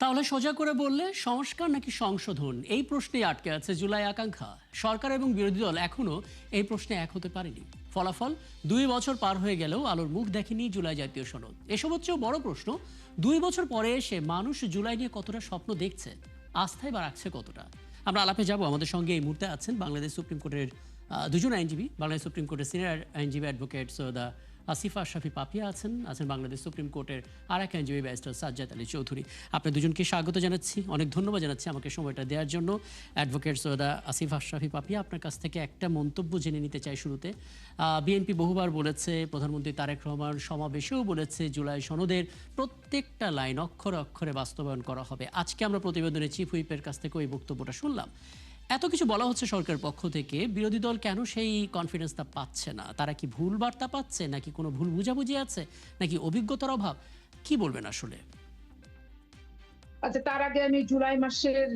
তাহলে সোজা করে বললে সংস্কার নাকি সংশোধন এই প্রশ্নেই আটকে আছে জুলাই আকাঙ্ক্ষা। সরকার এবং বিরোধী দল এখনো এই প্রশ্নে এক হতে পারেনি। ফলাফল 2 বছর পার হয়ে গেলেও আলোর মুখ দেখেনি জুলাই জাতীয় সনদ। এসব হচ্ছেও বড় প্রশ্ন, 2 বছর পরে এসে মানুষ জুলাই নিয়ে কতটা স্বপ্ন দেখছে, আস্থায় বা রাখছে কতটা। আমরা আলাপে যাব। আমাদের সঙ্গে এই মুহূর্তে আছেন বাংলাদেশ সুপ্রিম কোর্টের দুজন আইনজীবী, বাংলাদেশ সুপ্রিম কোর্টের সিনিয়র আইনজীবী অ্যাডভোকেট সৈয়দা আসিফা আশরাফি পাপিয়া আছেন বাংলাদেশ সুপ্রিম কোর্টের আর এক আইনজীবী ব্যারিস্টার সাজ্জাদ আলী চৌধুরী। আপনার দুজনকে স্বাগত জানাচ্ছি, অনেক ধন্যবাদ জানাচ্ছি আমাকে সময়টা দেওয়ার জন্য। অ্যাডভোকেট সৈয়দা আসিফা আশরাফি পাপিয়া, আপনার কাছ থেকে একটা মন্তব্য জেনে নিতে চাই শুরুতে। বিএনপি বহুবার বলেছে, প্রধানমন্ত্রী তারেক রহমান সমাবেশেও বলেছে, জুলাই সনদের প্রত্যেকটা লাইন অক্ষরে অক্ষরে বাস্তবায়ন করা হবে। আজকে আমরা প্রতিবেদনে চিফ হুইপের কাছ থেকে ওই বক্তব্যটা শুনলাম। এত কিছু বলা হচ্ছে সরকারের পক্ষ থেকে, বিরোধী দল কেন সেই কনফিডেন্সটা পাচ্ছে না? তারা কি ভুল বার্তা পাচ্ছে, নাকি কোনো ভুল বুঝাবুঝি আছে, নাকি অভিজ্ঞতার অভাব? কি বলবেন আসলে? আচ্ছা, তার আগে আমি জুলাই মাসের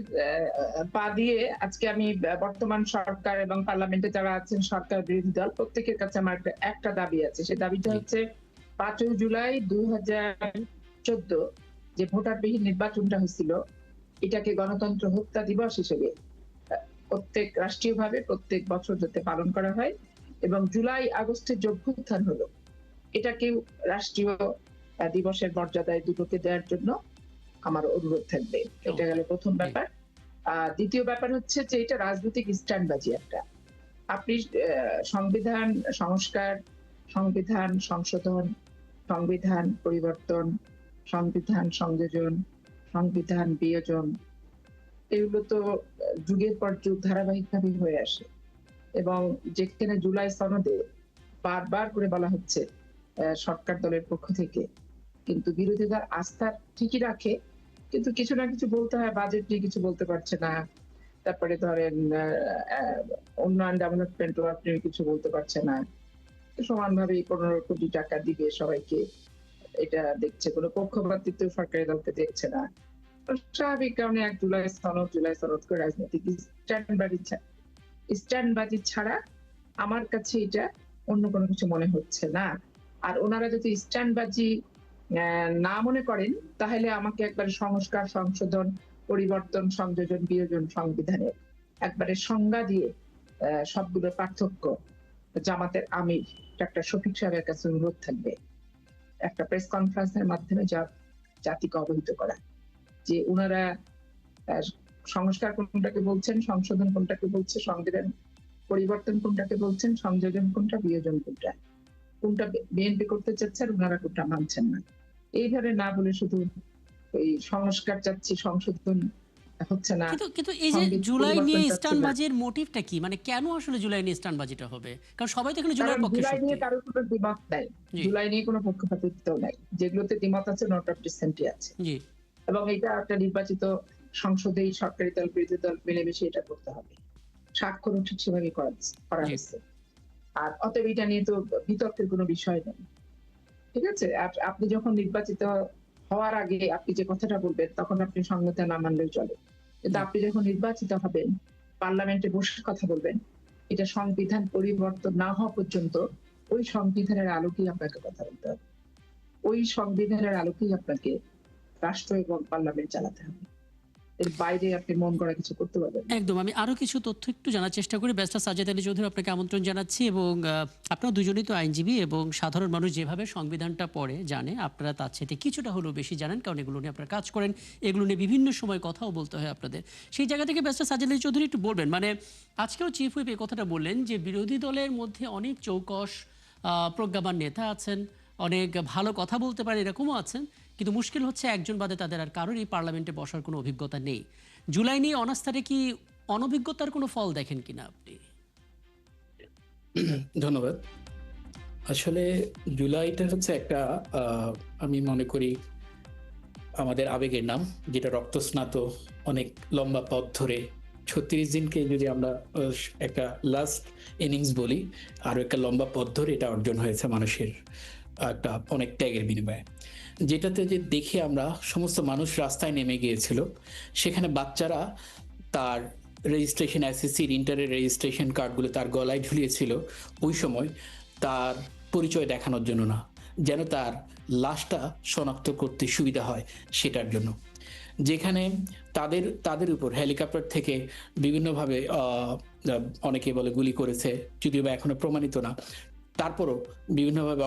পা দিয়ে আজকে আমি বর্তমান সরকার এবং পার্লামেন্টে যারা আছেন সরকার বিরোধী দল প্রত্যেকের কাছে আমার একটা দাবি আছে। সে দাবিটা হচ্ছে 5ই জুলাই 2014 যে ভোটারবিহীন নির্বাচনটা হয়েছিল, এটাকে গণতন্ত্র হত্যা দিবস হিসেবে প্রত্যেক রাষ্ট্রীয়ভাবে প্রত্যেক বছর যাতে পালন করা হয়, এবং জুলাই আগস্টের যে অভ্যুত্থান হলো এটাকেও রাষ্ট্রীয় দিবসের মর্যাদায় দুটোকে দেওয়ার জন্য আমার অনুরোধ থাকবে। এটা গেল প্রথম ব্যাপার। দ্বিতীয় ব্যাপার হচ্ছে যে এটা রাজনৈতিক স্ট্যান্ডবাজি একটা। আপনি সংবিধান সংস্কার, সংবিধান সংশোধন, সংবিধান পরিবর্তন, সংবিধান সংযোজন, সংবিধান বিয়োজন, এগুলো তো যুগের পর যুগ ধারাবাহিকভাবে হয়ে আসে। এবং যেখানে জুলাই সনদে বারবার করে বলা হচ্ছে সরকার দলের পক্ষ থেকে, কিন্তু বিরোধীরা আস্থা ঠিকই রাখে, কিন্তু কিছু না কিছু বলতে হয়, বাজেট নিয়ে কিছু বলতে পারছে না। তারপরে ধরেন উন্নয়ন ডেভেলপমেন্টও আপনি কিছু বলতে পারছে না। সমানভাবে 15 কোটি টাকা দিবে সবাইকে, এটা দেখছে, কোনো পক্ষপাতিত্ব সরকারি দলকে দেখছে না। স্বাভাবিক কারণে এক জুলাই সনদ করে রাজনৈতিক স্ট্যান্ডবাজি ছাড়া আমার কাছে এটা অন্য কোনো কিছু মনে হচ্ছে না। আর ওনারা যদি স্ট্যান্ডবাজি না মনে করেন, তাহলে আমাকে একবারে সংস্কার সংশোধন পরিবর্তন সংযোজন বিয়োজন সংবিধানের একবারে সংজ্ঞা দিয়ে সবগুলোর পার্থক্য জামাতের আমির ডাক্তার শফিক সাহেবের কাছে অনুরোধ থাকবে একটা প্রেস কনফারেন্সের মাধ্যমে জাতিকে অবহিত করা, যে ওনারা সংস্কার কোনটাকে বলছেন, সংশোধন কোনটাকে বলছে, সংবিধান পরিবর্তন কোনটাকে বলছেন, সংযোজন কোনটা, বিয়োজন কোনটা, কোনটা বিএনপি করতে চাচ্ছে আর ওনারা কোনটা মানছেন না। এইভাবে না বলে শুধু এই সংস্কার চাচ্ছি, সংশোধন হচ্ছে না, কিন্তু এই যে জুলাই নিয়ে স্টানবাজির মোটিভটা কি? মানে কেন আসলে জুলাই নিয়ে স্টানবাজিটা হবে? কারণ সবাই তো এখানে জুলাইয়ের পক্ষে জুলাই নিয়ে শক্তি। কারোর কোনো দ্বিমত নাই, জুলাই নিয়ে কোনো পক্ষপাতিত্ব নাই। যেগুলোতে দ্বিমত আছে নোট অফ ডিসেন্টই আছে, জি, এবং এটা একটা নির্বাচিত সংসদেই সরকারি দল বিরোধী দল মিলেমিশে এটা করতে হবে। স্বাক্ষর ঠিক সেভাবে করা জি। হচ্ছে। আর অতএব এটা নিয়ে তো বিতর্কের কোনো বিষয় নেই। ঠিক আছে? আপনি যখন নির্বাচিত হওয়ার আগে আপনি যে কথাটা বলবেন, তখন আপনি সংবিধান না মানলেও চলে। কিন্তু জি। আপনি যখন নির্বাচিত হবেন, পার্লামেন্টে বসে কথা বলবেন, এটা সংবিধান পরিবর্তন না হওয়া পর্যন্ত ওই সংবিধানের আলোকেই আপনাকে কথা বলতে হবে। ওই সংবিধানের আলোকেই আপনাকে রাষ্ট্র এবং পার্লামেন্ট চালাতে হবে। এর বাইরে আপনি মন গড়া কিছু করতে পারবেন না। একদম। আমি আরো কিছু তথ্য একটু জানার চেষ্টা করি। ব্যারিস্টার সাজ্জাদ আলী চৌধুরী, আপনাকে আমন্ত্রণ জানাচ্ছি। এবং আপনারা দুজনেই তো আইনজীবী, এবং সাধারণ মানুষ যেভাবে সংবিধানটা পড়ে জানে, আপনারা তার চাইতে কিছুটা হলেও বেশি জানেন, কারণ এগুলো নিয়ে আপনারা কাজ করেন, এগুলো নিয়ে বিভিন্ন সময় কথাও বলতে হয় আপনাদের। সেই জায়গা থেকে ব্যারিস্টার সাজ্জাদ আলী চৌধুরী একটু বলবেন, মানে আজকেও চিফ হুইপ এই কথাটা বললেন যে বিরোধী দলের মধ্যে অনেক চৌকস প্রজ্ঞাবান নেতা আছেন, অনেক ভালো কথা বলতে পারে এরকমও আছেন, কিন্তু মুশকিল হচ্ছে একজন বাদে তাদের আর কারোরই পার্লামেন্টে বসার কোনো অভিজ্ঞতা নেই। জুলাই নিয়ে অনাস্থাটা কি অনভিজ্ঞতার কোনো ফল দেখেন কিনা আপনি? ধন্যবাদ। আসলে জুলাইটা হচ্ছে একটা আমি মনে করি আমাদের আবেগের নাম, যেটা রক্তস্নাত অনেক লম্বা পথ ধরে 36 দিনকে যদি আমরা একটা লাস্ট ইনিংস বলি, আরো একটা লম্বা পথ ধরে এটা অর্জন হয়েছে মানুষের একটা অনেক ত্যাগের বিনিময়ে। যেটাতে যে দেখে আমরা সমস্ত মানুষ রাস্তায় নেমে গিয়েছিল, সেখানে বাচ্চারা তার রেজিস্ট্রেশন এসএসসির ইন্টারের রেজিস্ট্রেশন কার্ডগুলো তার গলায় ঝুলিয়েছিল ওই সময় তার পরিচয় দেখানোর জন্য না, যেন তার লাশটা শনাক্ত করতে সুবিধা হয় সেটার জন্য। যেখানে তাদের তাদের উপর হেলিকপ্টার থেকে বিভিন্নভাবে অনেকে বলে গুলি করেছে, যদিও বা এখনো প্রমাণিত না। তারপরও বিভিন্নভাবে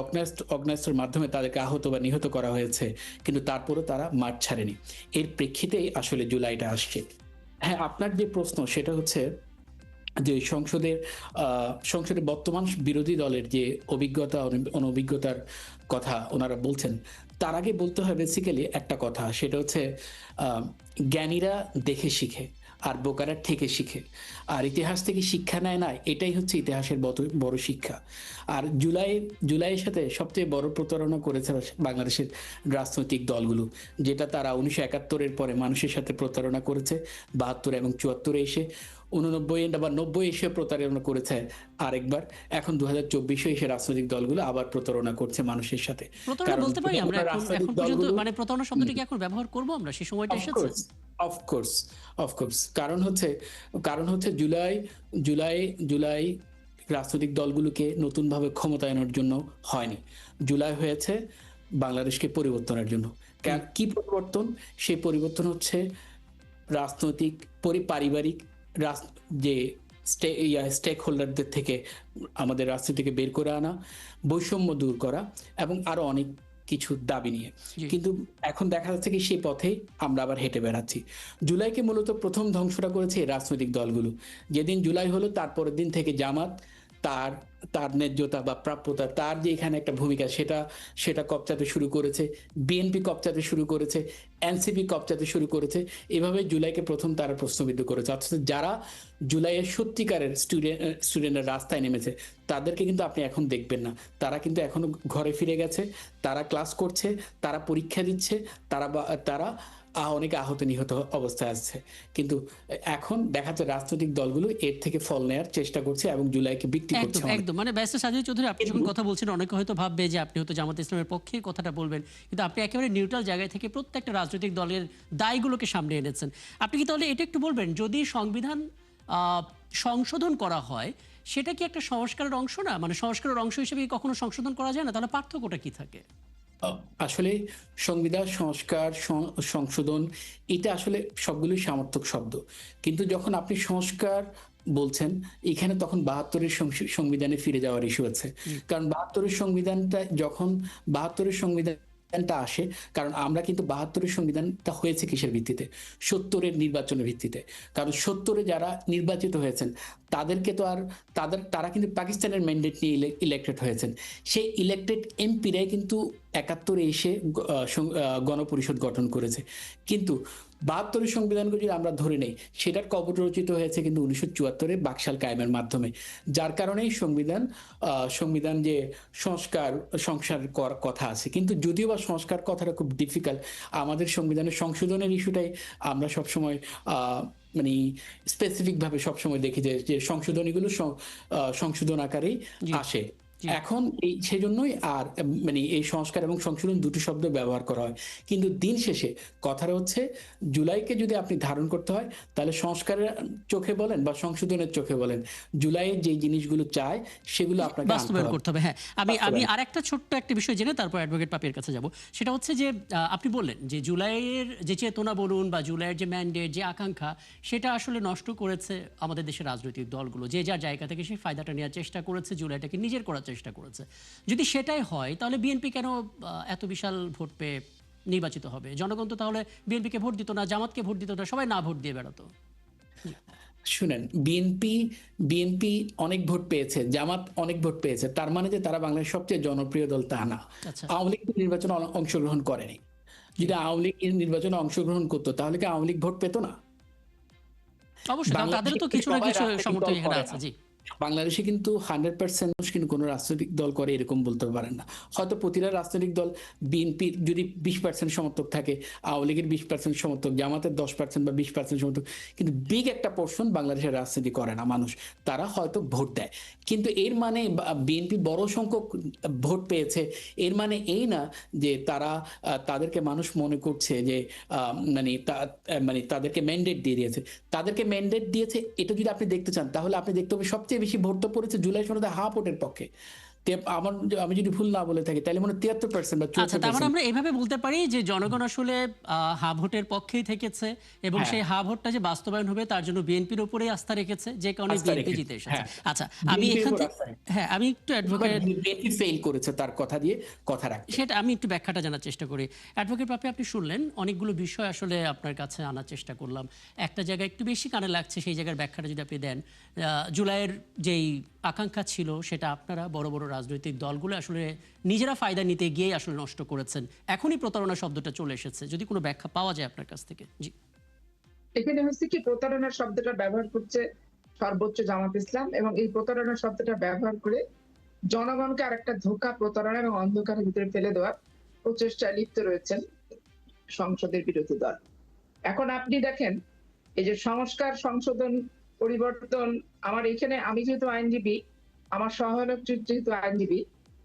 অগ্নেয়াস্ত্রের মাধ্যমে তাদেরকে আহত বা নিহত করা হয়েছে, কিন্তু তারপরও তারা মাঠ ছাড়েনি। এর প্রেক্ষিতেই আসলে জুলাইটা আসছে। হ্যাঁ, আপনার যে প্রশ্ন সেটা হচ্ছে যে সংসদে বর্তমান বিরোধী দলের যে অভিজ্ঞতা অনভিজ্ঞতার কথা ওনারা বলছেন, তার আগে বলতে হয় বেসিক্যালি একটা কথা, সেটা হচ্ছে জ্ঞানীরা দেখে শিখে আর বোকারা থেকে শিখে। আর ইতিহাস থেকে শিক্ষা নেয় না, এটাই হচ্ছে ইতিহাসের বড় শিক্ষা। আর জুলাইয়ের সাথে সবচেয়ে বড় প্রতারণা করেছে বাংলাদেশের রাজনৈতিক দলগুলো, যেটা তারা 1971-এর পরে মানুষের সাথে প্রতারণা করেছে, 72 এবং 74-এ এসে, 89 বা 90 এসে প্রতারণা করেছে আরেকবার, এখন 2024-এ এসে রাজনৈতিক দলগুলো আবার প্রতারণা করছে মানুষের সাথে। প্রতারণা বলতে পারি আমরা এখন রাজনৈতিক এখন পর্যন্ত, দলগুলো মানে প্রতারণা শব্দটি কি এখন ব্যবহার করব আমরা, সেই সময়টা এসেছে? অফকোর্স, কারণ হচ্ছে জুলাই রাজনৈতিক দলগুলোকে নতুনভাবে ক্ষমতায়নের জন্য হয়নি। জুলাই হয়েছে বাংলাদেশকে পরিবর্তনের জন্য। কি পরিবর্তন? সেই পরিবর্তন হচ্ছে রাজনৈতিক পারিবারিক যে স্টেক হোল্ডারদের থেকে আমাদের রাজনীতি থেকে বের করে আনা, বৈষম্য দূর করা এবং আরো অনেক কিছু দাবি নিয়ে। কিন্তু এখন দেখা যাচ্ছে কি সেই পথেই আমরা আবার হেঁটে বেড়াচ্ছি। জুলাইকে মূলত প্রথম ধ্বংসটা করেছে এই রাজনৈতিক দলগুলো। যেদিন জুলাই হলো তারপরের দিন থেকে জামাত তার ন্যায্যতা বা প্রাপ্যতা, তার যে এখানে একটা ভূমিকা সেটা কপচাতে শুরু করেছে, বিএনপি কপচাতে শুরু করেছে, এনসিপি কপচাতে শুরু করেছে। এভাবে জুলাইকে প্রথম তারা প্রশ্নবিদ্ধ করেছে। অথচ যারা জুলাইয়ের সত্যিকারের স্টুডেন্টরা রাস্তায় নেমেছে তাদেরকে কিন্তু আপনি এখন দেখবেন না। তারা কিন্তু এখনো ঘরে ফিরে গেছে, তারা ক্লাস করছে, তারা পরীক্ষা দিচ্ছে, তারা অনেকে আহত নিহত অবস্থায় আছে। কিন্তু এখন দেখা যাচ্ছে রাজনৈতিক দলগুলো এর থেকে ফল নেওয়ার চেষ্টা করছে এবং জুলাইকে বিক্রি করছে। একদম মানে ব্যারিস্টার সাজিদ চৌধুরী, আপনি যখন কথা বলছেন অনেকে হয়তো ভাববে যে আপনি হয়তো জামাত ইসলামের পক্ষে কথাটা বলবেন, কিন্তু আপনি একেবারে নিউট্রাল জায়গায় থেকে প্রত্যেকটা রাজনৈতিক দলের দায়গুলোকে সামনে এনেছেন। আপনি কি তাহলে এটা একটু বলবেন, যদি সংবিধান সংশোধন করা হয় সেটা কি একটা সংস্কারের অংশ না? মানে সংস্কারের অংশ হিসেবে কি কখনো সংশোধন করা যায় না? তাহলে পার্থক্যটা কি থাকে? আসলে সংবিধান সংস্কার, সংশোধন, এটা আসলে সবগুলোই সামর্থক শব্দ। কিন্তু যখন আপনি সংস্কার বলছেন, এখানে তখন 72-এর সংবিধানে ফিরে যাওয়ার ইস্যু আছে। কারণ 72-এর সংবিধানটা যখন 72-এর সংবিধানটা আসে, কারণ আমরা কিন্তু 72-এর সংবিধানটা হয়েছে কিসের ভিত্তিতে? 70-এর নির্বাচনের ভিত্তিতে। কারণ 70-এ যারা নির্বাচিত হয়েছেন তাদেরকে তো আর তারা কিন্তু পাকিস্তানের ম্যান্ডেট নিয়ে ইলেক্টেড হয়েছেন। সেই ইলেক্টেড এমপিরাই কিন্তু 71-এ এসে গণপরিষদ গঠন করেছে। কিন্তু 72-এর সংবিধানকে যদি আমরা ধরে নেই, সেটার কবর রচিত হয়েছে কিন্তু 1974-এ বাকশাল কায়েমের মাধ্যমে। যার কারণেই সংবিধান যে সংস্কার করার কথা আছে, কিন্তু যদিও বা সংস্কার কথাটা খুব ডিফিকাল্ট, আমাদের সংবিধানের সংশোধনের ইস্যুটাই আমরা সবসময় মানে স্পেসিফিক ভাবে সবসময় দেখি যে সংশোধনীগুলো সংশোধন আকারেই আসে। এখন সেজন্যই আর মানে এই সংস্কার এবং সংশোধন দুটো শব্দ ব্যবহার করা হয়। কিন্তু দিন শেষে কথাটা হচ্ছে, জুলাইকে যদি আপনি ধারণ করতে হয় তাহলে সংস্কারের চোখে বলেন বা সংশোধনের চোখে বলেন, জুলাইয়ের যে জিনিসগুলো চায় সেগুলো আপনাকে বাস্তবায়ন করতে হবে। হ্যাঁ, আমি আরেকটা ছোট্ট একটা বিষয় জেনে তারপর অ্যাডভোকেট পাপিয়ার কাছে যাব। সেটা হচ্ছে যে আপনি বললেন যে জুলাইয়ের যে চেতনা বলুন বা জুলাইয়ের যে ম্যান্ডেট, যে আকাঙ্ক্ষা, সেটা আসলে নষ্ট করেছে আমাদের দেশের রাজনৈতিক দলগুলো, যে যার জায়গা থেকে সেই ফায়দাটা নেওয়ার চেষ্টা করেছে, জুলাইটাকে নিজের করার চেষ্টা করেছে। যদি সেটাই হয় তাহলে বিএনপি কেন এত বিশাল ভোট পেয়ে নির্বাচিত হবে? জনগণ তো তাহলে বিএনপিকে ভোট দিত না, জামাতকে ভোট দিত না, সবাই না ভোট দিয়ে বেড়াতো। শুনেন, বিএনপি অনেক ভোট পেয়েছে, জামাত অনেক ভোট পেয়েছে, তার মানে যে তারা বাংলাদেশের সবচেয়ে জনপ্রিয় দল তা না। আওয়ামী লীগ নির্বাচনে অংশগ্রহণ করেনি। যদি আওয়ামী লীগ নির্বাচনে অংশগ্রহণ করতো তাহলে কি আওয়ামী লীগ ভোট পেত না? অবশ্যই, তাদেরও তো কিছু না কিছু সমর্থক এখানে আছে। জি, বাংলাদেশে কিন্তু 100% মানুষ কিন্তু কোনো রাজনৈতিক দল করে এরকম বলতে পারেন না। হয়তো প্রতিটা রাজনৈতিক দল, বিএনপির যদি 20% সমর্থক থাকে, আওয়ামী লীগের 20% সমর্থক, জামাতের 10% বা 20% সমর্থক, কিন্তু বিগ একটা পোর্শন বাংলাদেশের রাজনীতি করে না মানুষ, তারা হয়তো ভোট দেয়। কিন্তু এর মানে বিএনপি বড় সংখ্যক ভোট পেয়েছে এর মানে এই না যে তাদেরকে মানুষ মনে করছে যে মানে তাদেরকে ম্যান্ডেট দিয়ে দিয়েছে। তাদেরকে ম্যান্ডেট দিয়েছে এটা যদি আপনি দেখতে চান তাহলে আপনি দেখতে হবে সবচেয়ে বেশি ভোট তো পড়েছে জুলাই সনদে হা ভোটের পক্ষে। আমি যদি ভুল না বলে থাকি তাহলে মনে হয় 73% বা আচ্ছা, তার মানে 74%। আমরা এভাবে বলতে পারি যে জনগণ আসলে হা ভোটের পক্ষেই থেকেছে এবং হ্যাঁ। সেই হা ভোটটা যে বাস্তবায়ন হবে তার জন্য বিএনপির উপরেই আস্থা রেখেছে, যে কারণে আস্থা বিএনপি রেখেছে, জিতে এসেছে। হ্যাঁ। আচ্ছা, আমি বিএনপির এখান উপর থেকে আস্থা রেখেছে। হ্যাঁ, আমি একটু এবার অ্যাডভোকেট বিএনপি ফেল করেছে তার কথা দিয়ে কথা রাখতে। সেটা আমি একটু ব্যাখ্যাটা জানার চেষ্টা করি। অ্যাডভোকেট পাপি, আপনি শুনলেন অনেকগুলো বিষয় আসলে আপনার কাছে আনার চেষ্টা করলাম। একটা জায়গায় একটু বেশি কানে লাগছে, সেই জায়গার ব্যাখ্যাটা যদি আপনি দেন। জুলাইয়ের যেই আকাঙ্ক্ষা ছিল সেটা আপনারা বড় বড় রাজনৈতিক দলগুলো আসলে নিজেরা ফায়দা নিতে গিয়ে আসলে নষ্ট করেছেন। এখনই প্রতারণা শব্দটা চলে এসেছে, যদি কোনো ব্যাখ্যা পাওয়া যায় আপনার কাছ থেকে। জি। এখানে হচ্ছে কি, প্রতারণা শব্দটা ব্যবহার করছে সর্বোচ্চ জামাত ইসলাম, এবং এই প্রতারণা শব্দটা ব্যবহার করে জনগণকে আরেকটা ধোঁকা, প্রতারণা এবং অন্ধকারের ভিতরে ফেলে দেওয়ার প্রচেষ্টায় লিপ্ত রয়েছেন সংসদের বিরোধী দল। এখন আপনি দেখেন, এই যে সংস্কার, সংশোধন, পরিবর্তন, আমার এখানে, আমি যেহেতু আইনজীবী, আমার সহায়ক যেহেতু আইনজীবী,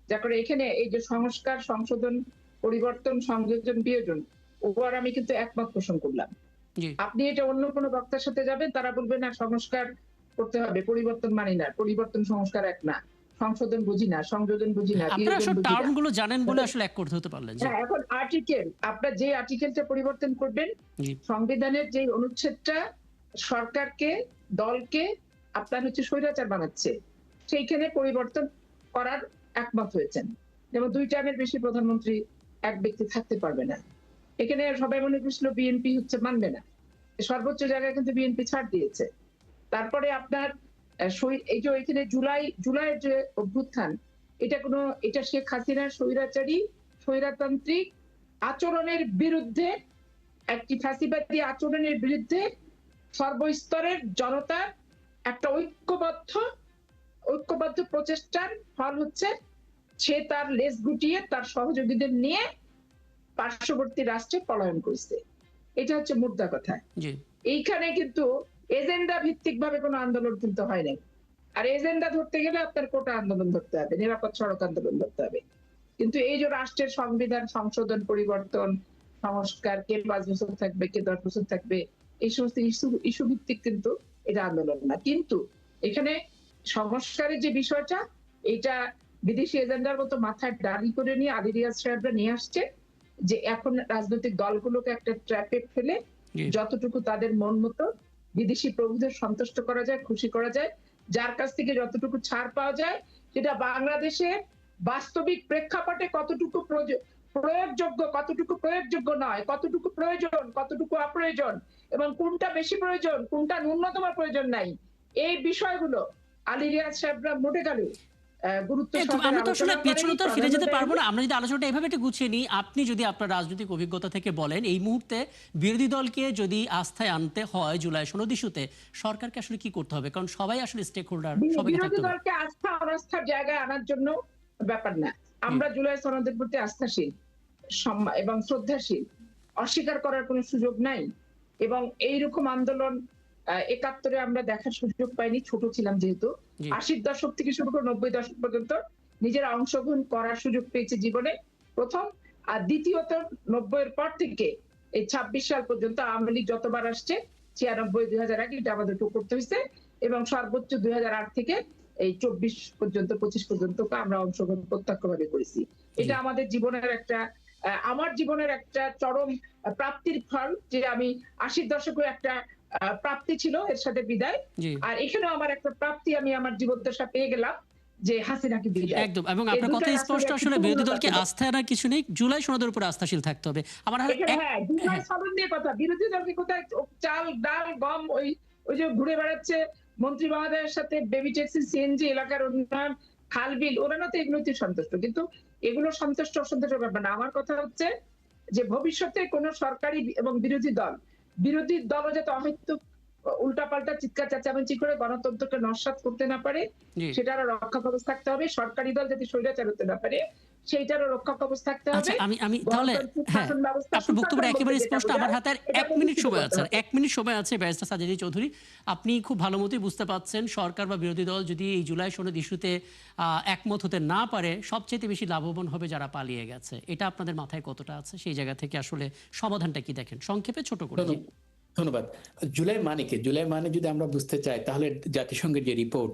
যার করে এখানে এই যে সংস্কার, সংশোধন, পরিবর্তন, সংযোজন, বিয়োজন, ওপর আমি কিন্তু একমত পোষণ করলাম। জি। আপনি এটা অন্য কোনো বক্তার সাথে যাবেন, তারা বলবে না সংস্কার করতে হবে, পরিবর্তন মানি না, পরিবর্তন সংস্কার এক না, সংশোধন বুঝি না, সংযোজন বুঝি না, আপনারা বিয়োজন আসলে বুঝি না। টার্মগুলো জানেন বলে আসলে এক করতে হতে পারলেন। জি। হ্যাঁ, এখন আর্টিকেল, আপনার যে আর্টিকেলটা পরিবর্তন করবেন, জি। সংবিধানের যে অনুচ্ছেদটা সরকারকে, দলকে আপনার হচ্ছে স্বৈরাচার বানাচ্ছে, সেইখানে পরিবর্তন করার একমত হয়েছেন। যেমন 2 টার্মের বেশি প্রধানমন্ত্রী এক ব্যক্তি থাকতে পারবে না। এখানে সবাই মনে করছিল বিএনপি হচ্ছে মানবে না, সর্বোচ্চ জায়গায় কিন্তু বিএনপি ছাড় দিয়েছে। তারপরে আপনার এই যে এখানে জুলাইয়ের যে অভ্যুত্থান, এটা শেখ হাসিনার স্বৈরাচারী, স্বৈরতান্ত্রিক আচরণের বিরুদ্ধে, একটি ফ্যাসিবাদী আচরণের বিরুদ্ধে সর্বস্তরের জনতার একটা ঐক্যবদ্ধ প্রচেষ্টার ফল হচ্ছে সে তার লেজ গুটিয়ে তার সহযোগীদের নিয়ে পার্শ্ববর্তী রাষ্ট্রে পলায়ন করেছে। এটা হচ্ছে মুদ্রা কথা। জি। এইখানে কিন্তু এজেন্ডা ভিত্তিক ভাবে কোনো আন্দোলন কিন্তু হয় নাই। আর এজেন্ডা ধরতে গেলে আপনার কোটা আন্দোলন ধরতে হবে, নিরাপদ সড়ক আন্দোলন ধরতে হবে। কিন্তু এই যে রাষ্ট্রের সংবিধান সংশোধন, পরিবর্তন, সংস্কার, কে 5 বছর থাকবে, কে 10 বছর থাকবে, এই সমস্ত ইস্যু ভিত্তিক কিন্তু এটা আন্দোলন না। কিন্তু এখানে সংস্কারের যে বিষয়টা, এটা বিদেশি এজেন্ডার মতো মাথায় ডালি করে নিয়ে আলী রিয়াজ সাহেবরা নিয়ে আসছে, যে এখন রাজনৈতিক দলগুলোকে একটা ট্র্যাপে ফেলে জি। যতটুকু তাদের মন মতো বিদেশি প্রভুদের সন্তুষ্ট করা যায়, খুশি করা যায়, যার কাছ থেকে যতটুকু ছাড় পাওয়া যায়, সেটা বাংলাদেশে বাস্তবিক প্রেক্ষাপটে কতটুকু প্রয়োগযোগ্য, কতটুকু প্রয়োগযোগ্য নয়, কতটুকু প্রয়োজন, কতটুকু অপ্রয়োজন, এবং কোনটা বেশি প্রয়োজন, কোনটা ন্যূনতম প্রয়োজন নাই, এই বিষয়গুলো আলী রিয়াজ সাহেবরা মোটে গেল গুরুত্ব একদম, সহকারে আমরা তো আসলে আলোচনা পেছনে করেনি, তো আর ফিরে যেতে প্রাধান্য পারবো দেয়নি। না। আমরা যদি আলোচনাটা এভাবে একটু গুছিয়ে নিই, আপনি যদি আপনার রাজনৈতিক অভিজ্ঞতা থেকে বলেন, এই মুহূর্তে বিরোধী দলকে যদি আস্থায় আনতে হয় জুলাই সনদ ইস্যুতে, সরকারকে আসলে কি করতে হবে? কারণ সবাই আসলে স্টেক হোল্ডার, সবাইকে বিরোধী থাকতে হবে। দলকে আস্থা অনাস্থার জায়গায় আনার জন্য ব্যাপার না। আমরা জুলাই সনদের প্রতি আস্থাশীল এবং শ্রদ্ধাশীল, অস্বীকার করার কোনো সুযোগ নাই। এবং এইরকম আন্দোলন ৭১ আমরা দেখার সুযোগ পাইনি, ছোট ছিলাম যেহেতু। জি। ৮০ দশক থেকে শুরু করে ৯০ দশক পর্যন্ত নিজেরা অংশগ্রহণ করার সুযোগ পেয়েছে জীবনে, প্রথম। আর দ্বিতীয়ত ৯০ এর পর থেকে এই ২৬ সাল পর্যন্ত আওয়ামী লীগ যতবার আসছে, ৯৬, ২০০১, এটা আমাদেরকে করতে হয়েছে, এবং সর্বোচ্চ ২০০৮ থেকে এই ২৪ পর্যন্ত, ২৫ পর্যন্ত আমরা অংশগ্রহণ প্রত্যক্ষভাবে করেছি। এটা আমাদের জীবনের একটা, আমার জীবনের একটা চরম প্রাপ্তির ফল, যে আমি ৮০ দশকে একটা প্রাপ্তি ছিল, এর সাথে বিদায়। জি। আর এখানেও আমার একটা প্রাপ্তি, আমি আমার জীবদ্দশা পেয়ে গেলাম, যে হাসিনাকে বিদায়। একদম, এবং এই আপনার কথা দুটাই স্পষ্ট, আসলে আসলে একটু বিরোধী পূর্ণতা দলকে ছিল। আস্থায় আনার কিছু নেই, জুলাই সনদের উপর আস্থাশীল থাকতে হবে। আমার এখানে হ্যাঁ, জুলাই সনদ নিয়ে কথা, বিরোধী দলকে কোথায় চাল, ডাল, গম, ওই যে ঘুরে বেড়াচ্ছে মন্ত্রী মহোদয়ের সাথে, বেবি ট্যাক্সি, সিএনজি, এলাকার উন্নয়ন, খাল বিল, ওরা না তো এগুলোতে সন্তুষ্ট। কিন্তু এগুলো সন্তুষ্ট অসন্তুষ্টের ব্যাপার না। আমার কথা হচ্ছে যে ভবিষ্যতে কোন সরকারি এবং বিরোধী দলও যাতে অহেতুক উল্টাপাল্টা চিৎকার চেঁচামেচি করে গণতন্ত্রকে নস্যাৎ করতে না পারে, জি। সেটারও রক্ষা কবচ থাকতে হবে। সরকারি দল যাতে স্বৈরাচার হতে না পারে, সেইটারও রক্ষা কবচ থাকতে আচ্ছা, হবে। আমি তাহলে গণতান্ত্রিক হ্যাঁ, শাসন ব্যবস্থা আপনার বক্তব্য সুশাসন একেবারে বলতে যেটা স্পষ্ট। আমার বোঝায়, হাতে আর এটা 1 মিনিট নিশ্চিত সময় করতে আছে, হবে। 1 মিনিট সময় আছে ব্যারিস্টার সাজেদী চৌধুরী। আপনি খুব ভালো মতোই বুঝতে পাচ্ছেন, সরকার বা বিরোধী দল যদি এই জুলাই সনদ ইস্যুতে একমত হতে না পারে, সবচেয়ে বেশি লাভবান হবে যারা পালিয়ে গেছে। এটা আপনাদের মাথায় কতটা আছে? সেই জায়গা থেকে আসলে সমাধানটা কি দেখেন? সংক্ষেপে ছোট করে। জি। ধন্যবাদ। জুলাই মানে কি? জুলাই মানে যদি আমরা বুঝতে চাই তাহলে জাতিসংঘের যে রিপোর্ট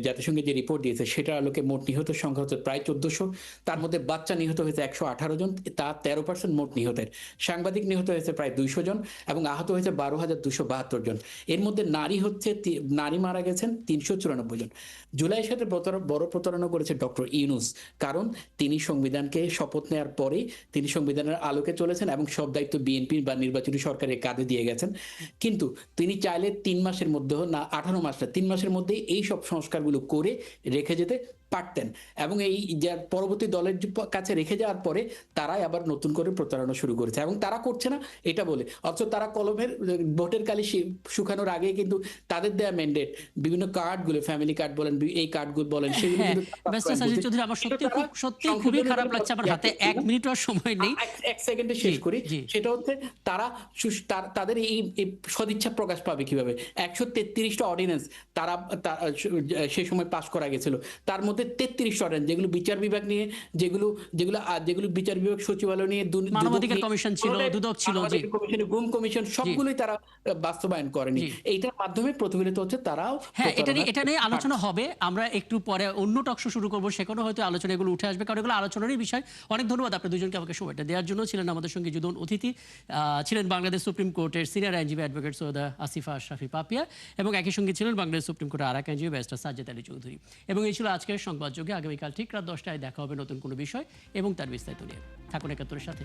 জাতিসংঘের যে রিপোর্ট দিয়েছে সেটার আলোকে মোট নিহতের সংখ্যা হচ্ছে প্রায় ১৪০০। তার মধ্যে বাচ্চা নিহত হয়েছে ১১৮ জন, তা ১৩% মোট নিহতের। সাংবাদিক নিহত হয়েছে প্রায় ২০০ জন এবং আহত হয়েছে ১২,২৭২ জন। এর মধ্যে নারী মারা গেছেন ৩৯৪ জন। জুলাইয়ের সাথে বড় প্রতারণা করেছে ডক্টর ইউনূস। কারণ তিনি সংবিধানকে শপথ নেওয়ার পরেই তিনি সংবিধানের আলোকে চলেছেন এবং সব দায়িত্ব বিএনপি বা নির্বাচিত সরকারের কাঁধে দিয়ে গেছেন। কিন্তু তিনি চাইলে ৩ মাসের মধ্যেও না ১৮ মাস না ৩ মাসের মধ্যেই এই সব সংস্কারগুলো করে রেখে যেতে পারতেন এবং এই যে পরবর্তী দলের কাছে রেখে যাওয়ার পরে তারাই আবার নতুন করে প্রতারণা শুরু করেছে এবং তারা করছে না এটা বলে, অথচ তারা কলমের ভোটের কালি শুকানোর আগে কিন্তু তাদের দেয়া ম্যান্ডেট বিভিন্ন কার্ডগুলো, ফ্যামিলি কার্ড বলেন, এই কার্ডগুলো বলেন, সেগুলো হ্যাঁ, কিন্তু ব্যারিস্টার সাজিদ চৌধুরী, আমার সত্যি খুবই খারাপ লাগছে, আমার হাতে ১ মিনিটও সময় নেই। এক সেকেন্ডে শেষ করি। জি। সেটা হচ্ছে তারা তাদের এই সদিচ্ছা প্রকাশ পাবে কিভাবে? ১৩৩টা অর্ডিন্যান্স তারা সে সময় পাস করা গেছিল, তার মধ্যে ৩৩টা অর্ডিন্যান্স যেগুলো বিচার বিভাগ নিয়ে, যেগুলো বিচার বিভাগ সচিবালয় নিয়ে, মানবাধিকার কমিশন ছিল, দুদক ছিল, গুম কমিশন, সবগুলোই তারা বাস্তবায়ন করেনি। এইটার মাধ্যমে প্রতিফলিত হচ্ছে তারাও। হ্যাঁ, এটা নিয়ে আলোচনা হবে। আমরা একটু পরে অন্য টকশো শুরু করবো, সেখানে হয়তো আলোচনা এগুলো উঠে আসবে, কারণ এগুলো আলোচনারই বিষয়। অনেক ধন্যবাদ আপনার দুজনকে আমাকে সময়টা দেওয়ার জন্য। ছিলেন আমাদের সঙ্গে যুদন অতিথি, ছিলেন বাংলাদেশ সুপ্রিম কোর্টের সিনিয়র আইনজীবী অ্যাডভোকেট সৈয়দা আসিফা আশরাফি পাপিয়া, এবং একই সঙ্গে ছিলেন বাংলাদেশ সুপ্রিম কোর্টের আরেক আইনজীবী ব্যারিস্টার সাজ্জাদ আলী চৌধুরী। এবং এই ছিল আজকের সংবাদযোগে। আগামীকাল ঠিক রাত ১০টায় দেখা হবে নতুন কোনো বিষয় এবং তার বিস্তারিত নিয়ে। থাকুন একাত্তরের সাথে।